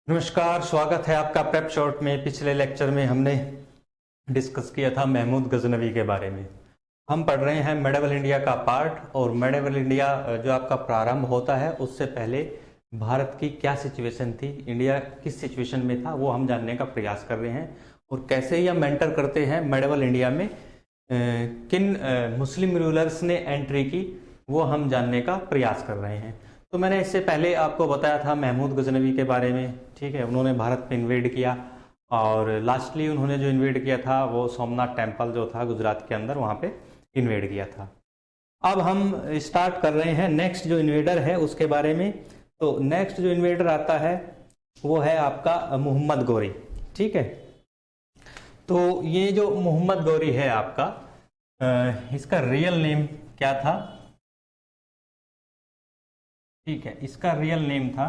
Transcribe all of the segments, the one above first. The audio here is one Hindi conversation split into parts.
नमस्कार, स्वागत है आपका प्रेप शॉर्ट में। पिछले लेक्चर में हमने डिस्कस किया था महमूद गजनवी के बारे में। हम पढ़ रहे हैं मेडिवल इंडिया का पार्ट, और मेडिवल इंडिया जो आपका प्रारंभ होता है उससे पहले भारत की क्या सिचुएशन थी, इंडिया किस सिचुएशन में था, वो हम जानने का प्रयास कर रहे हैं। और कैसे ही हम एंटर करते हैं मेडिवल इंडिया में, किन मुस्लिम रूलर्स ने एंट्री की, वो हम जानने का प्रयास कर रहे हैं। तो मैंने इससे पहले आपको बताया था महमूद गजनवी के बारे में, ठीक है। उन्होंने भारत पे इन्वेड किया, और लास्टली उन्होंने जो इन्वेड किया था वो सोमनाथ टेम्पल जो था गुजरात के अंदर, वहाँ पे इन्वेड किया था। अब हम स्टार्ट कर रहे हैं नेक्स्ट जो इन्वेडर है उसके बारे में। तो नेक्स्ट जो इन्वेडर आता है वो है आपका मोहम्मद गौरी, ठीक है। तो ये जो मोहम्मद गौरी है आपका, इसका रियल नेम क्या था? ठीक है, इसका रियल नेम था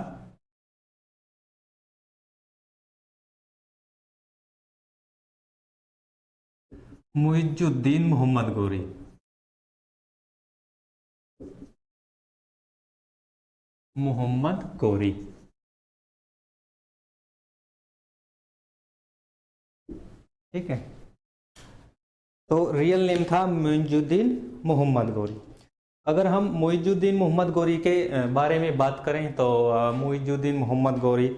मुइजुद्दीन मोहम्मद गौरी। मोहम्मद गौरी, ठीक है। तो रियल नेम था मुइजुद्दीन मोहम्मद गौरी। अगर हम मुइजुद्दीन मोहम्मद गौरी के बारे में बात करें तो Muizuddin Mohammad Ghori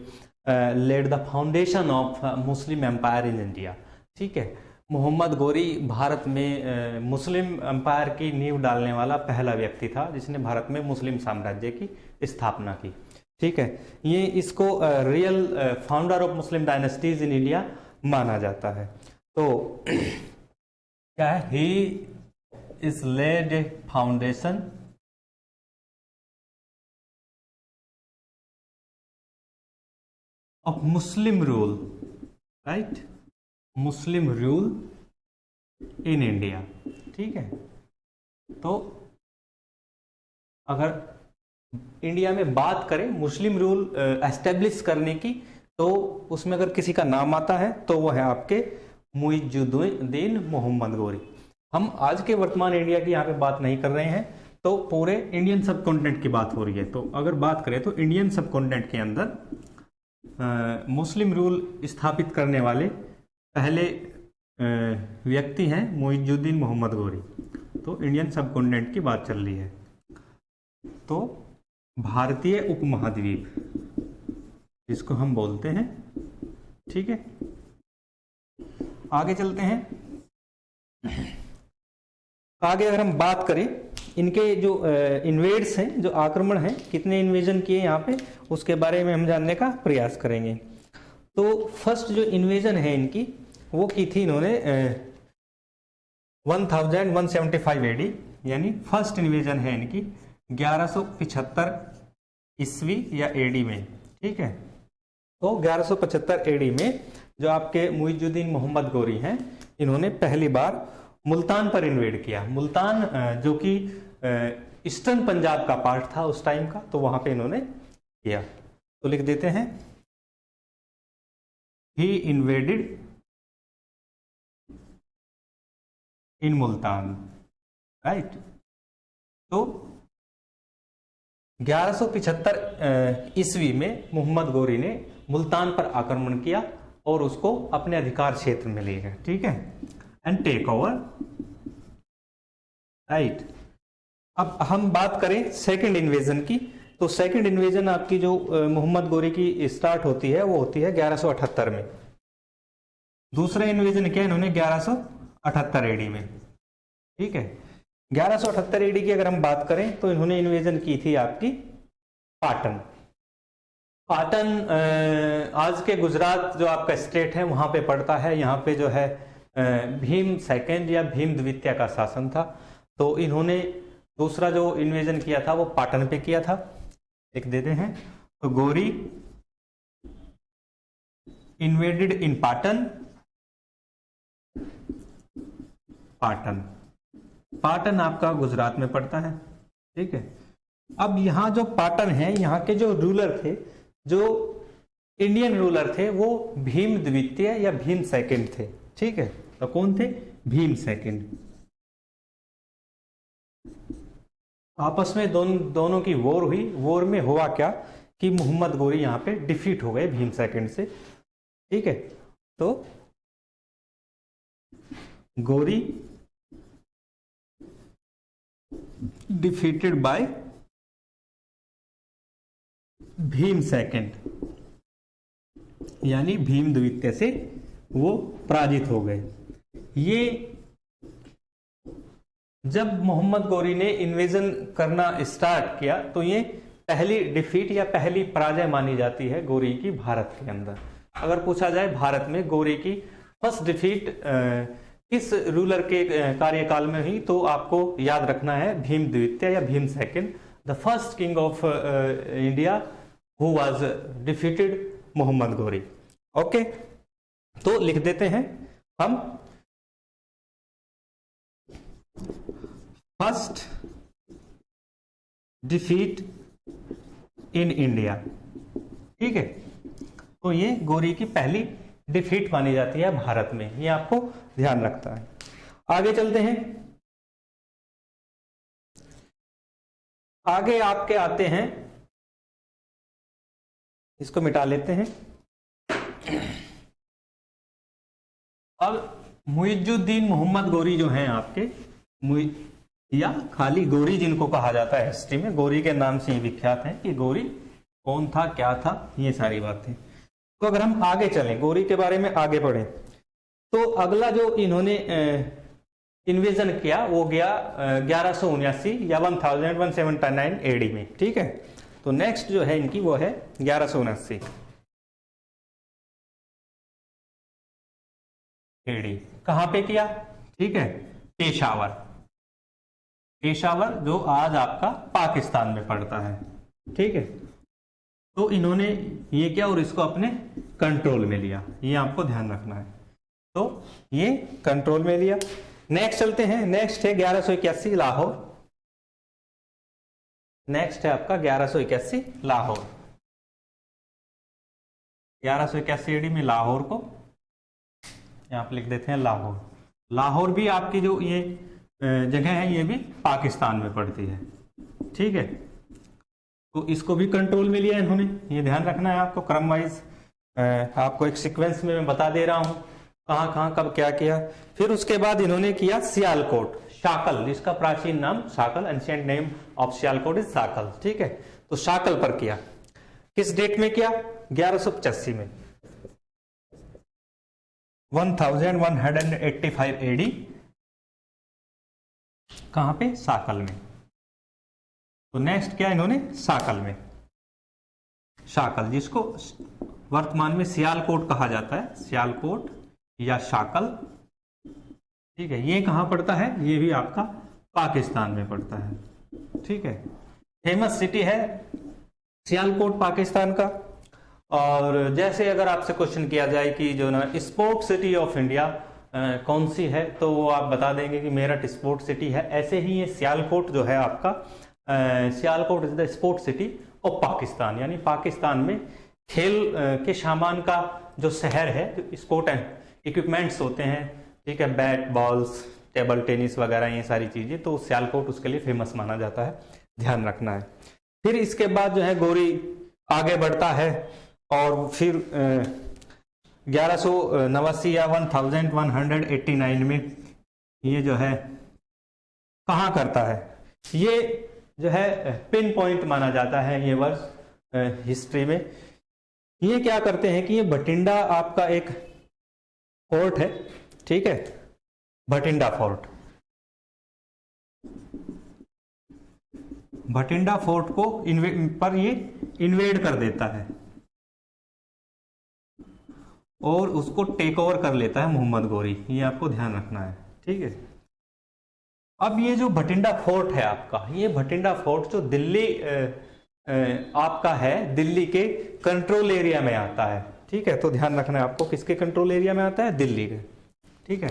led the foundation of Muslim empire in India, ठीक है। मोहम्मद गौरी भारत में मुस्लिम एम्पायर की नींव डालने वाला पहला व्यक्ति था जिसने भारत में मुस्लिम साम्राज्य की स्थापना की, ठीक है। ये इसको real founder of Muslim dynasties in India माना जाता है। तो क्या है, ही is laid a foundation of Muslim rule, right? Muslim rule in India, ठीक है। तो अगर इंडिया में बात करें मुस्लिम रूल एस्टेब्लिश करने की, तो उसमें अगर किसी का नाम आता है तो वो है आपके मुइजुद्दीन मोहम्मद गौरी। हम आज के वर्तमान इंडिया की यहाँ पे बात नहीं कर रहे हैं, तो पूरे इंडियन सब कॉन्टिनेंट की बात हो रही है। तो अगर बात करें तो इंडियन सब कॉन्टिनेंट के अंदर मुस्लिम रूल स्थापित करने वाले पहले व्यक्ति हैं मुइजुद्दीन मोहम्मद गौरी। तो इंडियन सब कॉन्टिनेंट की बात चल रही है। तो भारतीय उपमहाद्वीप जिसको हम बोलते हैं, ठीक है। आगे चलते हैं। आगे अगर हम बात करें इनके जो इन्वेड्स हैं, जो आक्रमण हैं, कितने इन्वेजन किए यहाँ पे, उसके बारे में हम जानने का प्रयास करेंगे। तो फर्स्ट जो इन्वेजन है इनकी, वो की थी इन्होंने 1175 एडी, यानी फर्स्ट इन्वेजन है इनकी 1175 ईस्वी या एडी में, ठीक है। तो 1175 एडी में जो आपके मुइजुद्दीन मोहम्मद गौरी हैं, इन्होंने पहली बार मुल्तान पर इन्वेड किया। मुल्तान जो कि ईस्टर्न पंजाब का पार्ट था उस टाइम का, तो वहां पे इन्होंने किया। तो लिख देते हैं, ही इन्वेडेड इन मुल्तान, राइट। तो 1175 ईस्वी में मोहम्मद गौरी ने मुल्तान पर आक्रमण किया और उसको अपने अधिकार क्षेत्र में ले गए, ठीक है, एंड टेक ओवर, राइट। अब हम बात करें सेकंड इन्वेजन की। तो सेकंड इन्वेजन आपकी जो मोहम्मद गौरी की स्टार्ट होती है वो होती है 1178 में। दूसरा इन्वेजन किया इन्होंने 1178 एडी में, ठीक है। 1178 एडी की अगर हम बात करें तो इन्होंने इन्वेजन की थी आपकी पाटन। पाटन आज के गुजरात जो आपका स्टेट है वहां पे पड़ता है। यहाँ पे जो है भीम सेकेंड या भीम द्वितीय का शासन था। तो इन्होंने दूसरा जो इन्वेजन किया था वो पाटन पे किया था, लिख देते हैं। तो गौरी इन्वेडेड इन पाटन। पाटन, पाटन आपका गुजरात में पड़ता है, ठीक है। अब यहाँ जो पाटन है, यहाँ के जो रूलर थे, जो इंडियन रूलर थे, वो भीम द्वितीय या भीम सेकेंड थे, ठीक है। तो कौन थे? भीम सेकेंड। आपस में दोनों की वॉर हुई। वॉर में हुआ क्या कि मोहम्मद गोरी यहाँ पे डिफीट हो गए भीम सेकंड से। ठीक है, तो गोरी डिफीटेड बाय भीम सेकंड, यानी भीम द्वितीय से वो पराजित हो गए। ये जब मोहम्मद गोरी ने इन्वेजन करना स्टार्ट किया तो ये पहली डिफीट या पहली पराजय मानी जाती है गोरी की भारत के अंदर। अगर पूछा जाए भारत में गोरी की फर्स्ट डिफीट किस रूलर के कार्यकाल में हुई, तो आपको याद रखना है भीम द्वितीय या Bhim second, the first king of India who was defeated Mohammad Ghori. Okay, तो लिख देते हैं हम फर्स्ट डिफीट इन इंडिया। ठीक है, तो ये गोरी की पहली डिफीट मानी जाती है भारत में, ये आपको ध्यान रखता है। आगे चलते हैं, आगे आपके आते हैं, इसको मिटा लेते हैं। अब मुइजुद्दीन मोहम्मद गोरी जो हैं आपके, या खाली गोरी जिनको कहा जाता है हिस्ट्री में, गोरी के नाम से ही विख्यात है कि गोरी कौन था, क्या था, ये सारी बातें। तो अगर हम आगे चलें, गोरी के बारे में आगे बढ़ें, तो अगला जो इन्होंने इन्वेजन किया वो गया 1179 या 1179 एडी में। ठीक है, तो नेक्स्ट जो है इनकी वो है 1179 एडी। कहां पे किया? ठीक है, पेशावर, पेशावर जो आज आपका पाकिस्तान में पड़ता है। ठीक है, तो इन्होंने ये किया और इसको अपने कंट्रोल में लिया, ये आपको ध्यान रखना है। तो ये कंट्रोल में लिया। नेक्स्ट चलते हैं, नेक्स्ट है 1181 लाहौर। नेक्स्ट है आपका 1181 लाहौर। 1181 एडी में लाहौर को यहां पर लिख देते हैं लाहौर। लाहौर भी आपकी जो ये जगह है ये भी पाकिस्तान में पड़ती है। ठीक है, तो इसको भी कंट्रोल में लिया इन्होंने, ये ध्यान रखना है आपको। क्रम वाइज आपको एक सीक्वेंस में मैं बता दे रहा हूं कहां कहां कब क्या किया। फिर उसके बाद इन्होंने किया सियालकोट, शाकल, जिसका प्राचीन नाम Shakala, ancient name of Sialkot is Shakala. ठीक है, तो शाकल पर किया। किस डेट में किया? 1185 में, 1185 एडी। कहां पे? शाकल में। तो नेक्स्ट क्या इन्होंने? शाकल में, शाकल जिसको वर्तमान में सियालकोट कहा जाता है, सियालकोट या शाकल। ठीक है, ये कहां पड़ता है? ये भी आपका पाकिस्तान में पड़ता है। ठीक है, फेमस सिटी है सियालकोट पाकिस्तान का। और जैसे अगर आपसे क्वेश्चन किया जाए कि जो ना स्पोर्ट सिटी ऑफ इंडिया कौन सी है, तो वो आप बता देंगे कि मेरठ स्पोर्ट सिटी है। ऐसे ही ये सियालकोट जो है आपका, Sialkot is the sport city of Pakistan, यानी पाकिस्तान में खेल के सामान का जो शहर है, जो स्पोर्ट इक्विपमेंट्स होते हैं, ठीक है, बैट बॉल्स, टेबल टेनिस वगैरह, ये सारी चीजें, तो सियालकोट उसके लिए फेमस माना जाता है, ध्यान रखना है। फिर इसके बाद जो है गोरी आगे बढ़ता है और फिर 1189 या 1189 में ये जो है कहाँ करता है? ये जो है पिन पॉइंट माना जाता है ये वर्ष हिस्ट्री में। ये क्या करते हैं कि ये भटिंडा आपका एक फोर्ट है, ठीक है, भटिंडा फोर्ट, भटिंडा फोर्ट को पर ये इन्वेड कर देता है और उसको टेक ओवर कर लेता है मोहम्मद गोरी, ये आपको ध्यान रखना है। ठीक है, अब ये जो भटिंडा फोर्ट है आपका, ये भटिंडा फोर्ट जो दिल्ली आपका है, दिल्ली के कंट्रोल एरिया में आता है। ठीक है, तो ध्यान रखना है आपको, किसके कंट्रोल एरिया में आता है? दिल्ली के। ठीक है,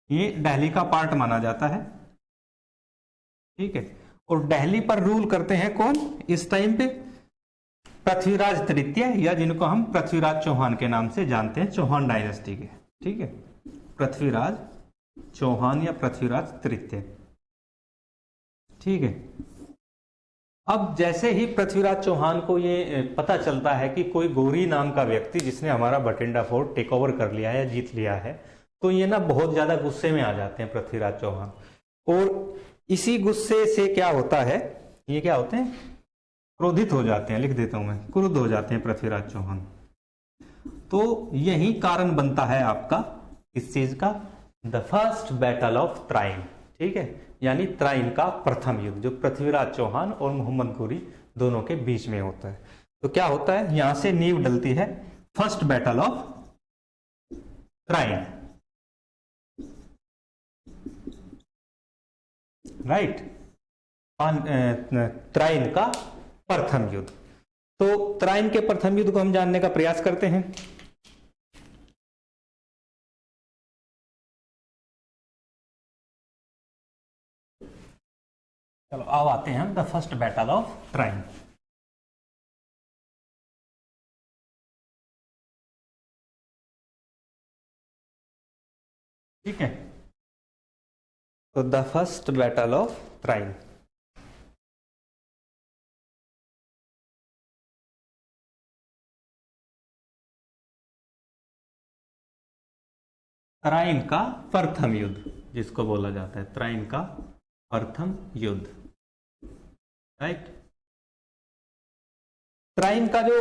ये दिल्ली का पार्ट माना जाता है। ठीक है, और दिल्ली पर रूल करते हैं कौन इस टाइम पे? पृथ्वीराज तृतीय, या जिनको हम पृथ्वीराज चौहान के नाम से जानते हैं, चौहान डायनेस्टी के। ठीक है, पृथ्वीराज चौहान या पृथ्वीराज तृतीय। ठीक है, अब जैसे ही पृथ्वीराज चौहान को ये पता चलता है कि कोई गौरी नाम का व्यक्ति जिसने हमारा बठिंडा फोर्ट टेक ओवर कर लिया है, जीत लिया है, तो ये ना बहुत ज्यादा गुस्से में आ जाते हैं पृथ्वीराज चौहान। और इसी गुस्से से क्या होता है, ये क्या होते हैं, क्रोधित हो जाते हैं, लिख देता हूं मैं, क्रुद्ध हो जाते हैं पृथ्वीराज चौहान। तो यही कारण बनता है आपका इस चीज का, the first battle of Tarain, ठीक है, यानी त्राइन का प्रथम युद्ध जो पृथ्वीराज चौहान और मोहम्मद घोरी दोनों के बीच में होता है। तो क्या होता है, यहां से नींव डलती है first battle of Tarain, right, Tarain का प्रथम युद्ध। तो त्राइन के प्रथम युद्ध को हम जानने का प्रयास करते हैं। चलो अब आते हैं हम the first battle of Tarain. ठीक है, तो the first battle of Tarain. Tarain का प्रथम युद्ध जिसको बोला जाता है, त्राइन का प्रथम युद्ध, राइट। त्राइन का जो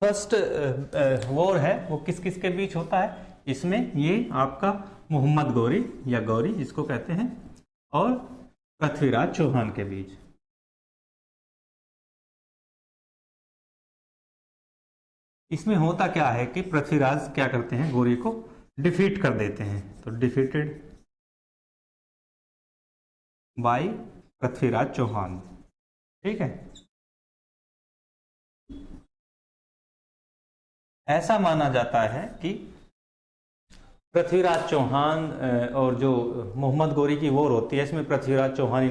फर्स्ट वॉर है वो किस किस के बीच होता है, इसमें ये आपका मोहम्मद घोरी या गौरी जिसको कहते हैं और पृथ्वीराज चौहान के बीच। इसमें होता क्या है कि पृथ्वीराज क्या करते हैं, गौरी को डिफीट कर देते हैं। तो डिफीटेड बाय पृथ्वीराज चौहान, ठीक है। ऐसा माना जाता है कि पृथ्वीराज चौहान और जो मोहम्मद घोरी की वॉर होती है इसमें पृथ्वीराज चौहान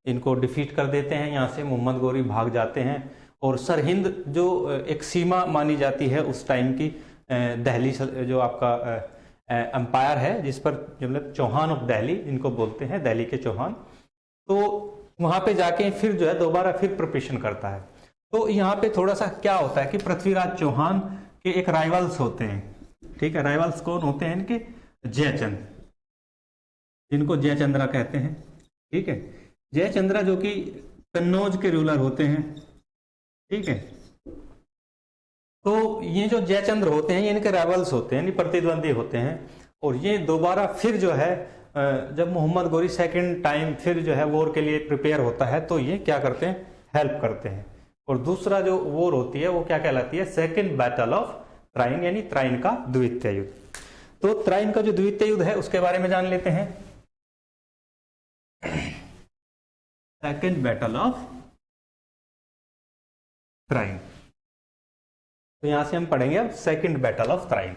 इनको डिफीट कर देते हैं, यहाँ से मोहम्मद घोरी भाग जाते हैं और सरहिंद जो एक सीमा मानी जाती है उस टाइम की, दिल्ली जो आपका एम्पायर है जिस पर मतलब चौहान ऑफ दिल्ली इनको बोलते हैं, दिल्ली के चौहान, तो वहां पे जाके फिर जो है दोबारा फिर प्रिपरेशन करता है। तो यहाँ पे थोड़ा सा क्या होता है कि पृथ्वीराज चौहान के एक राइवल्स होते हैं, ठीक है। राइवल्स कौन होते हैं इनके, जयचंद, जिनको जयचंद्रा कहते हैं, ठीक है। जयचंद्रा जो कि कन्नौज के रूलर होते हैं, ठीक है। तो ये जो जयचंद्र होते हैं ये इनके राइवल्स होते हैं, प्रतिद्वंदी होते हैं। और ये दोबारा फिर जो है जब मोहम्मद घोरी सेकंड टाइम फिर जो है वॉर के लिए प्रिपेयर होता है तो ये क्या करते हैं, हेल्प करते हैं। और दूसरा जो वॉर होती है वो क्या कहलाती है, सेकंड बैटल ऑफ त्राइन, यानी त्राइन का द्वितीय युद्ध। तो त्राइन का जो द्वितीय युद्ध है उसके बारे में जान लेते हैं। सेकंड बैटल ऑफ त्राइन, तो यहां से हम पढ़ेंगे अब second battle of Tarain.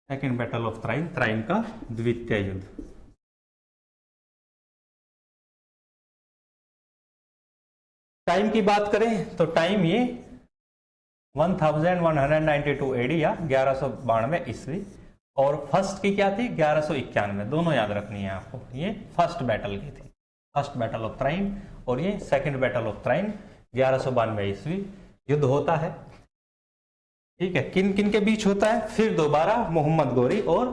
Second battle of Tarain, Tarain का द्वितीय युद्ध। टाइम की बात करें तो टाइम ये 1192 एडी या 1192 ईस्वी, और फर्स्ट की क्या थी 1191, दोनों याद रखनी है आपको। ये फर्स्ट बैटल की थी, फर्स्ट बैटल ऑफ त्राइन, और ये सेकंड बैटल ऑफ त्राइन 1192 ईस्वी युद्ध होता है, ठीक है। किन किन के बीच होता है, फिर दोबारा मोहम्मद घोरी और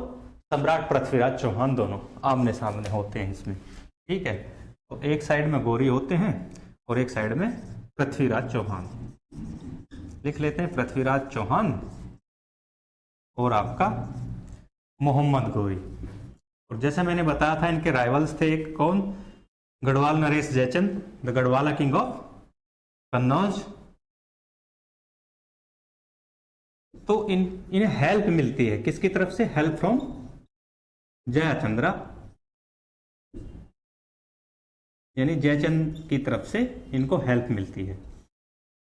सम्राट पृथ्वीराज चौहान दोनों आमने सामने होते हैं इसमें, ठीक है। तो एक साइड में घोरी होते हैं और एक साइड में पृथ्वीराज चौहान, लिख लेते हैं पृथ्वीराज चौहान और आपका मोहम्मद घोरी। और जैसे मैंने बताया था इनके राइवल्स थे, एक कौन, गढ़वाल नरेश Jaichand, the Gahadavala king of Kannauj. तो इन्हें हेल्प मिलती है किसकी तरफ से, हेल्प फ्रॉम जयचंद्रा, यानी जयचंद की तरफ से इनको हेल्प मिलती है।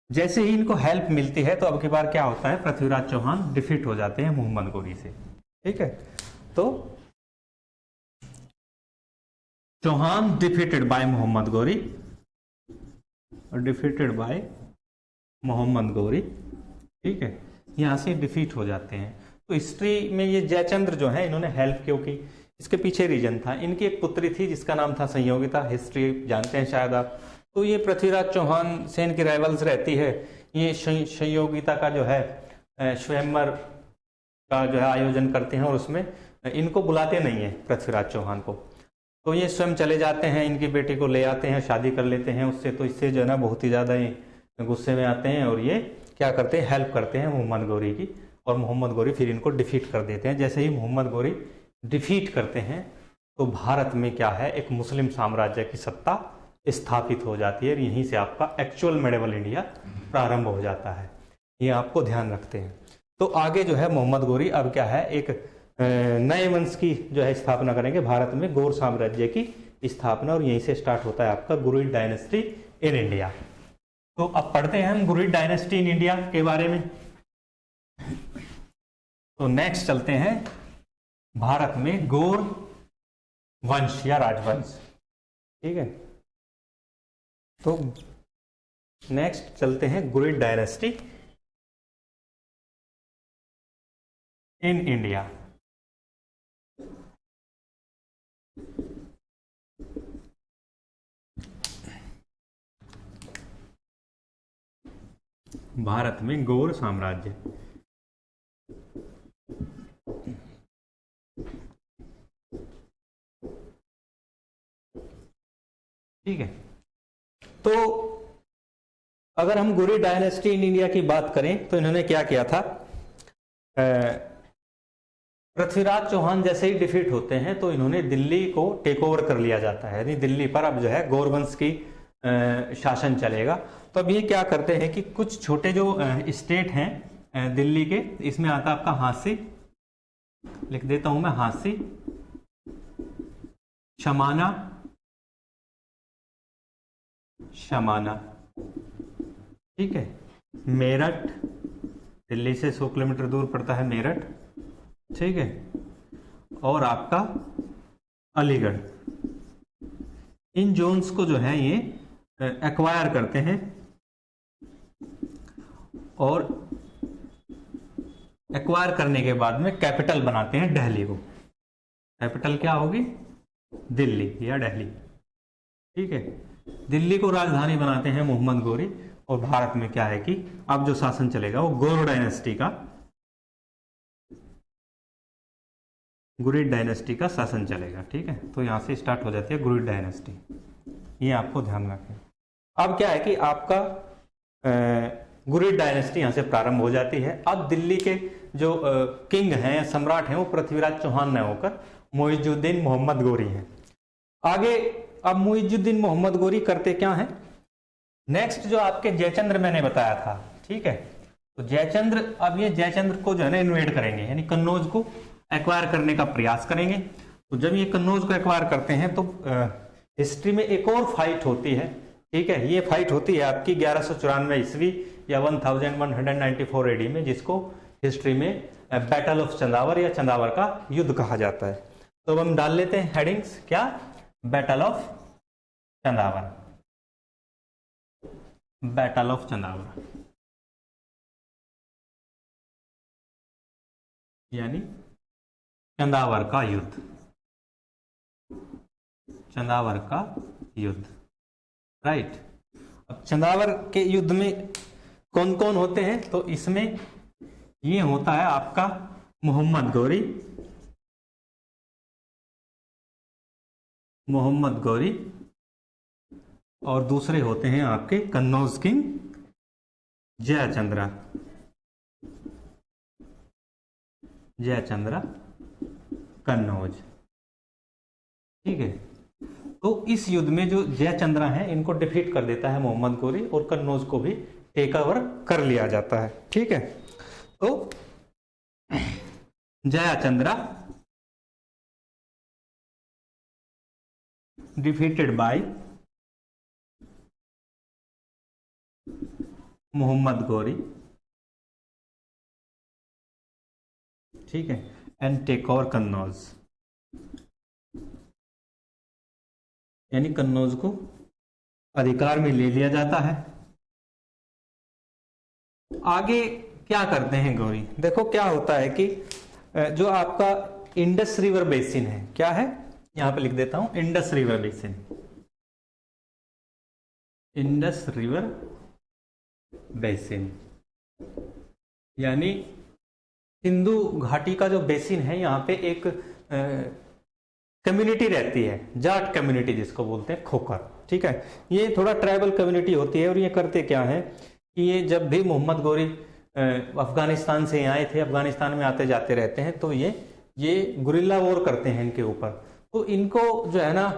जैसे ही इनको हेल्प मिलती है तो अब की बार क्या होता है, पृथ्वीराज चौहान डिफीट हो जाते हैं मोहम्मद घोरी से, ठीक है। तो Chauhan defeated by Mohammad Ghori, defeated by Mohammad घोरी, ठीक है, यहां से डिफीट हो जाते हैं। तो हिस्ट्री में ये जयचंद्र जो है इन्होंने हेल्प क्यों की, इसके पीछे रीजन था। इनकी एक पुत्री थी जिसका नाम था संयोगिता, हिस्ट्री जानते हैं शायद आप। तो ये पृथ्वीराज चौहान से इनकी राइवल्स रहती है। ये संयोगिता का जो है स्वयंवर का जो है आयोजन करते हैं और उसमें इनको बुलाते नहीं है पृथ्वीराज चौहान को। तो ये स्वयं चले जाते हैं, इनकी बेटी को ले आते हैं, शादी कर लेते हैं उससे। तो इससे जो है ना बहुत ही ज़्यादा ये गुस्से में आते हैं और ये क्या करते हैं, हेल्प करते हैं मोहम्मद गौरी की। और मोहम्मद गौरी फिर इनको डिफीट कर देते हैं। जैसे ही मोहम्मद गौरी डिफीट करते हैं तो भारत में क्या है, एक मुस्लिम साम्राज्य की सत्ता स्थापित हो जाती है। और यहीं से आपका एक्चुअल मेडिवल इंडिया प्रारंभ हो जाता है। ये आपको ध्यान रखते हैं। तो आगे जो है मोहम्मद गौरी अब क्या है, एक नए वंश की जो है स्थापना करेंगे भारत में, गौर साम्राज्य की स्थापना। और यहीं से स्टार्ट होता है आपका गुरिड डायनेस्टी इन इंडिया। तो अब पढ़ते हैं हम गुरिड डायनेस्टी इन इंडिया के बारे में। तो नेक्स्ट चलते हैं भारत में गौर वंश या राजवंश। ठीक है, तो नेक्स्ट चलते हैं गुरिड डायनेस्टी इन इंडिया। भारत में गौर साम्राज्य। ठीक है, तो अगर हम गुरिड डायनेस्टी इन इंडिया की बात करें तो इन्होंने क्या किया था, पृथ्वीराज चौहान जैसे ही डिफीट होते हैं तो इन्होंने दिल्ली को टेक ओवर कर लिया जाता है। यानी दिल्ली पर अब जो है गौरवंश की शासन चलेगा। तो अब ये क्या करते हैं कि कुछ छोटे जो स्टेट हैं दिल्ली के, इसमें आता है आपका हांसी, लिख देता हूं मैं, हांसी, शमाना, शमाना, ठीक है, मेरठ, दिल्ली से 100 किलोमीटर दूर पड़ता है मेरठ, ठीक है, और आपका अलीगढ़। इन जोन्स को जो है ये एक्वायर करते हैं और एक्वायर करने के बाद में कैपिटल बनाते हैं दिल्ली को। कैपिटल क्या होगी, दिल्ली या दिल्ली। ठीक है, दिल्ली को राजधानी बनाते हैं मोहम्मद गौरी। और भारत में क्या है कि अब जो शासन चलेगा वो गौर डायनेस्टी का, गुरिड डायनेस्टी का शासन चलेगा। ठीक है, तो यहां से स्टार्ट हो जाती है गुरिड डायनेस्टी, ये आपको ध्यान रखें। अब क्या है कि आपका गुरिड डायनेस्टी यहां से प्रारंभ हो जाती है। अब दिल्ली के जो किंग हैं, सम्राट हैं, वो पृथ्वीराज चौहान न होकर मुइजुद्दीन मोहम्मद गौरी हैं। आगे अब मुइजुद्दीन मोहम्मद गौरी करते क्या हैं, नेक्स्ट जो आपके जयचंद्र मैंने बताया था, ठीक है, तो जयचंद्र, अब ये जयचंद्र को जो है ना इन्वेड करेंगे, यानी कन्नौज को एक्वायर करने का प्रयास करेंगे। तो जब ये कन्नौज को एक्वायर करते हैं तो हिस्ट्री में एक और फाइट होती है। ठीक है, ये फाइट होती है आपकी 1194 ईस्वी या 1194 एडी में, जिसको हिस्ट्री में बैटल ऑफ चंदावर या चंदावर का युद्ध कहा जाता है। तो अब हम डाल लेते हैं हेडिंग्स, क्या, battle of Chandawar, battle of Chandawar, यानी चंदावर का युद्ध, चंदावर का युद्ध, राइट। अब चंदावर के युद्ध में कौन कौन होते हैं, तो इसमें ये होता है आपका मोहम्मद गौरी, मोहम्मद गौरी, और दूसरे होते हैं आपके कन्नौज किंग जयचंद्रा, जयचंद्रा कन्नौज। ठीक है, तो इस युद्ध में जो जयचंद्रा है इनको डिफीट कर देता है मोहम्मद गौरी और कन्नौज को भी टेक ओवर कर लिया जाता है। ठीक है, तो जयचंद्रा डिफीटेड बाय मोहम्मद गौरी, ठीक है, एंड टेक ओवर कन्नौज, यानी कन्नौज को अधिकार में ले लिया जाता है। आगे क्या करते हैं गौरी, देखो क्या होता है कि जो आपका इंडस रिवर बेसिन है। क्या है, यहां पे लिख देता हूं, Indus river basin, Indus river basin, यानी सिंधु घाटी का जो बेसिन है, यहाँ पे एक कम्युनिटी रहती है, जाट कम्युनिटी जिसको बोलते हैं खोखर। ठीक है, ये थोड़ा ट्राइबल कम्युनिटी होती है और ये करते क्या है कि ये जब भी मोहम्मद गोरी अफगानिस्तान से आए थे, अफगानिस्तान में आते जाते रहते हैं, तो ये गुरिल्ला वॉर करते हैं इनके ऊपर। तो इनको जो है ना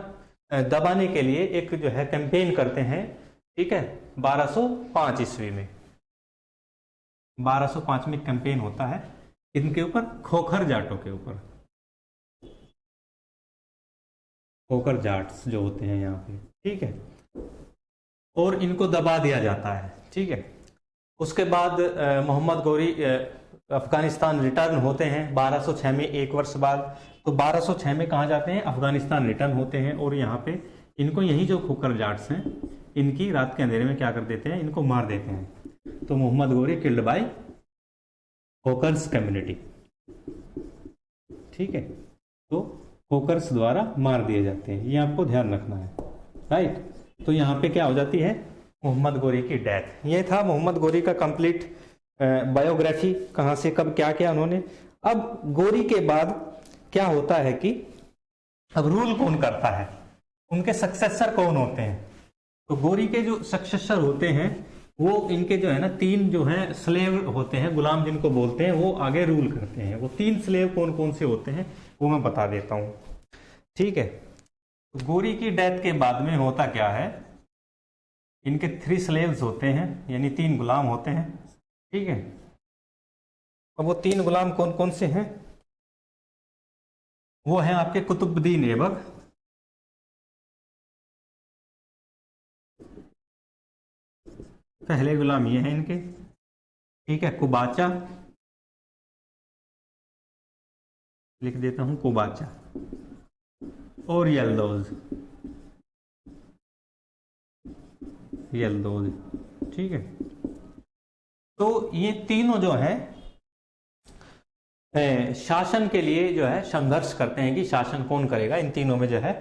दबाने के लिए एक जो है कैंपेन करते हैं। ठीक है, 1205 ईस्वी में 1205 में कैंपेन होता है इनके ऊपर, खोखर जाटों के ऊपर, खोखर जाट्स जो होते हैं यहाँ पे। ठीक है, और इनको दबा दिया जाता है। ठीक है, उसके बाद मोहम्मद गोरी अफगानिस्तान रिटर्न होते हैं 1206 में, एक वर्ष बाद। तो 1206 में कहाँ जाते हैं, अफगानिस्तान रिटर्न होते हैं, और यहाँ पे इनको यही जो खोखर जाट्स हैं, इनकी रात के अंधेरे में क्या कर देते हैं, इनको मार देते हैं। तो Mohammad Ghori killed by खोखर्स community. ठीक है, तो खोखर्स द्वारा मार दिए जाते हैं, ये आपको ध्यान रखना है। राइट, तो यहाँ पे क्या हो जाती है, मोहम्मद गोरी की डेथ। ये था मोहम्मद गोरी का कंप्लीट बायोग्राफी, कहाँ से कब क्या किया उन्होंने। अब गोरी के बाद क्या होता है कि अब रूल कौन करता है, उनके सक्सेसर कौन होते हैं। तो गोरी के जो सक्सेसर होते हैं वो इनके जो है ना 3 जो है स्लेव होते हैं, गुलाम जिनको बोलते हैं, वो आगे रूल करते हैं। वो 3 स्लेव कौन कौन से होते हैं वो मैं बता देता हूं। ठीक है, तो गोरी की डेथ के बाद में होता क्या है, इनके 3 स्लेव्स होते हैं, यानी 3 गुलाम होते हैं। ठीक है, अब वो 3 गुलाम कौन कौन से हैं, वो हैं आपके कुतुबुद्दीन ऐबक, पहले गुलाम ये हैं इनके। ठीक है, कुबाचा, लिख देता हूं कुबाचा, और यल्दोज, यल्दोज। ठीक है, तो ये तीनों जो है शासन के लिए जो है संघर्ष करते हैं कि शासन कौन करेगा। इन तीनों में जो है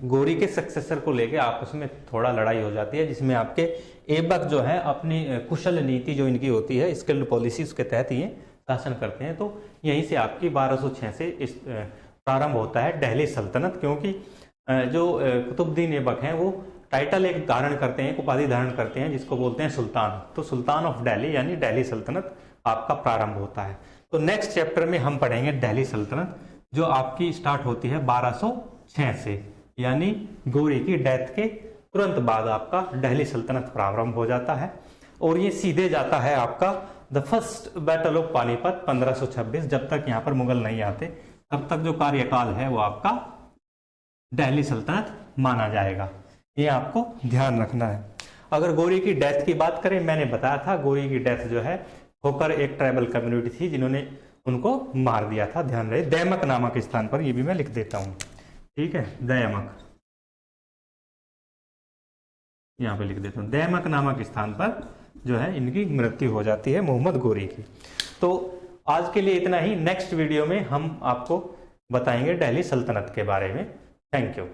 गोरी के सक्सेसर को लेके आपस में थोड़ा लड़ाई हो जाती है, जिसमें आपके ऐबक जो है अपनी कुशल नीति जो इनकी होती है, स्किल्ड पॉलिसी, उसके तहत ये शासन करते हैं। तो यहीं से आपकी 1206 से प्रारंभ होता है दिल्ली सल्तनत, क्योंकि जो कुतुबुद्दीन ऐबक हैं वो टाइटल एक धारण करते हैं, एक उपाधि धारण करते हैं जिसको बोलते हैं सुल्तान। तो सुल्तान ऑफ दिल्ली यानी दिल्ली सल्तनत आपका प्रारंभ होता है। तो नेक्स्ट चैप्टर में हम पढ़ेंगे दिल्ली सल्तनत, जो आपकी स्टार्ट होती है 1206 से, यानी गोरी की डेथ के तुरंत बाद आपका दिल्ली सल्तनत प्रारंभ हो जाता है। और ये सीधे जाता है आपका the first battle of Panipat 1526। जब तक यहाँ पर मुगल नहीं आते तब तक जो कार्यकाल है वो आपका दिल्ली सल्तनत माना जाएगा। ये आपको ध्यान रखना है। अगर गोरी की डेथ की बात करें, मैंने बताया था गोरी की डेथ जो है होकर एक ट्राइबल कम्युनिटी थी जिन्होंने उनको मार दिया था। ध्यान रहे, दैमक नामक स्थान पर, ये भी मैं लिख देता हूं। ठीक है, दैमक, यहां पे लिख देता हूं, दैमक नामक स्थान पर जो है इनकी मृत्यु हो जाती है मोहम्मद गोरी की। तो आज के लिए इतना ही। नेक्स्ट वीडियो में हम आपको बताएंगे दिल्ली सल्तनत के बारे में। Thank you.